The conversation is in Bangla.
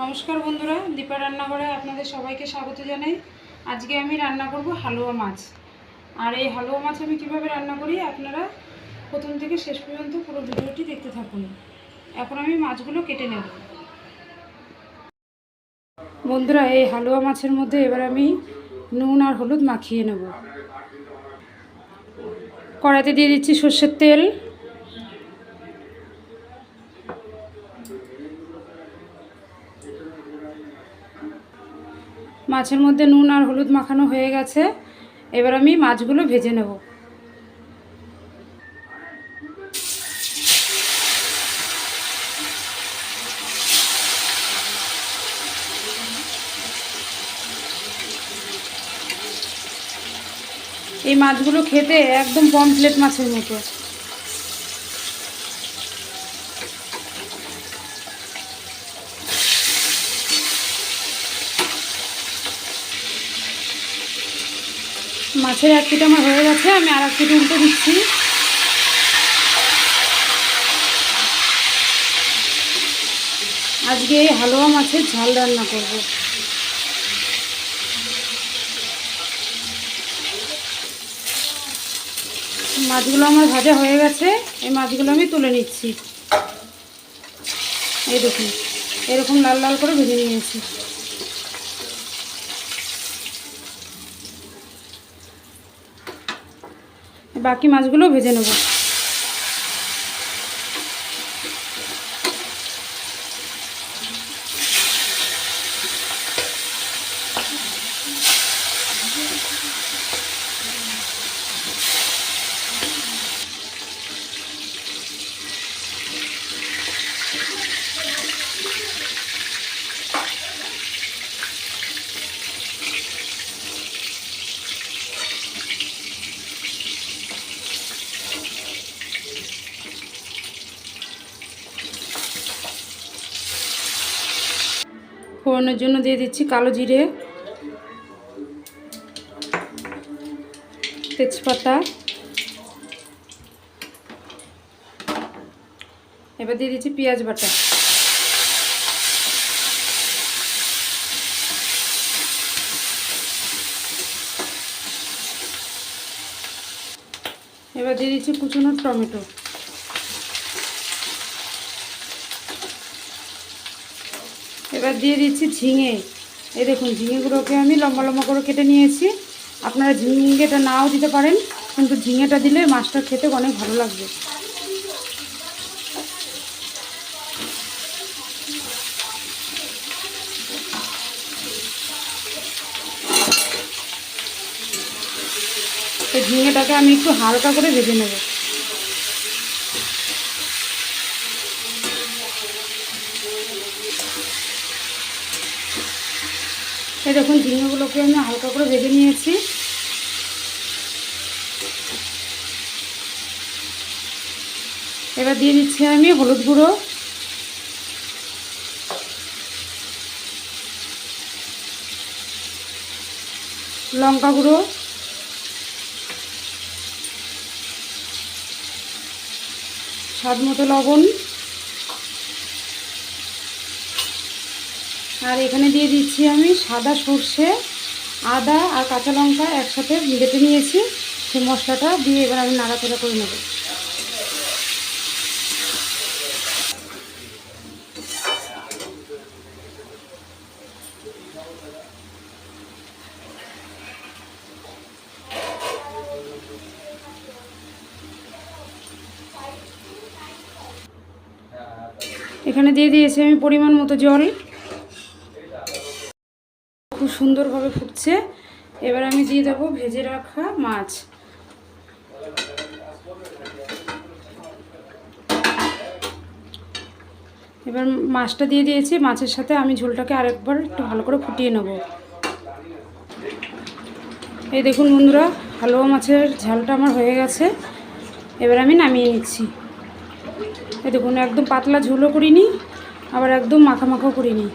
নমস্কার বন্ধুরা, দীপা রান্নাঘরে আপনাদের সবাইকে স্বাগত জানাই। আজকে আমি রান্না করব হালুয়া মাছ। আর এই হালুয়া মাছ আমি কিভাবে রান্না করি আপনারা প্রথম থেকে শেষ পর্যন্ত পুরো ভিডিওটি দেখতে থাকুন। এখন আমি মাছগুলো কেটে নেব। বন্ধুরা, এই হালুয়া মাছের মধ্যে এবার আমি নুন আর হলুদ মাখিয়ে নেব। কড়াইতে দিয়ে দিচ্ছি সর্ষের তেল। মাছের মধ্যে নুন আর হলুদ মাখানো হয়ে গেছে, এবার আমি মাছগুলো ভেজে নেব। এই মাছগুলো খেতে একদম পমফ্রেট মাছের মতো। মাছের এক পিঠ আমার হয়ে গেছে, আমি আর এক পিঠ উল্টে দিচ্ছি। আজকে এই হালুয়া মাছের ঝাল রান্না করব। মাছগুলো আমার ভাজা হয়ে গেছে, এই মাছগুলো আমি তুলে নিচ্ছি। এই দেখুন, এরকম লাল লাল করে ভেজে নিয়েছি। বাকি মাছগুলো ভেজে নেব। ফোড়নের জন্য দিয়ে দিচ্ছি কালো জিরে, তেজপাতা। এবার দিয়ে দিচ্ছি পেঁয়াজ বাটা। এবার দিয়ে দিচ্ছি কুচনো টমেটো। এবার দিয়ে দিচ্ছি ঝিঙে। এই দেখুন, ঝিঙেগুলোকে আমি লম্বা লম্বা করে কেটে নিয়েছি। আপনারা ঝিঙেটা নাও দিতে পারেন, কিন্তু ঝিঙেটা দিলে মাছটা খেতে অনেক ভালো লাগবে। এই ঝিঙেটাকে আমি একটু হালকা করে ভেজে নেব। এই দেখুন, ঝিঙেগুলোকে আমি হালকা করে ভেজে নিয়েছি। এবার দিয়ে দিচ্ছি আমি হলুদ গুঁড়ো, লঙ্কা গুঁড়ো, স্বাদ মতো লবণ। আর এখানে দিয়ে দিচ্ছি আমি সাদা সর্ষে, আদা আর কাঁচা লঙ্কা একসাথে বেটে নিয়েছি। সেই মশলাটা দিয়ে এবার আমি নাড়াচাড়া করে নেব। এখানে দিয়ে দিয়েছি আমি পরিমাণ মতো জল। খুব সুন্দরভাবে ফুটছে। এবার আমি দিয়ে দেবো ভেজে রাখা মাছ। এবার মাছটা দিয়ে দিয়েছি, মাছের সাথে আমি ঝোলটাকে আরেকবার একটু ভালো করে ফুটিয়ে নেব। এই দেখুন বন্ধুরা, হালুয়া মাছের ঝালটা আমার হয়ে গেছে। এবার আমি নামিয়ে নিচ্ছি। এই দেখুন, একদম পাতলা ঝোলও করিনি, আবার একদম মাখা মাখাও করিনি।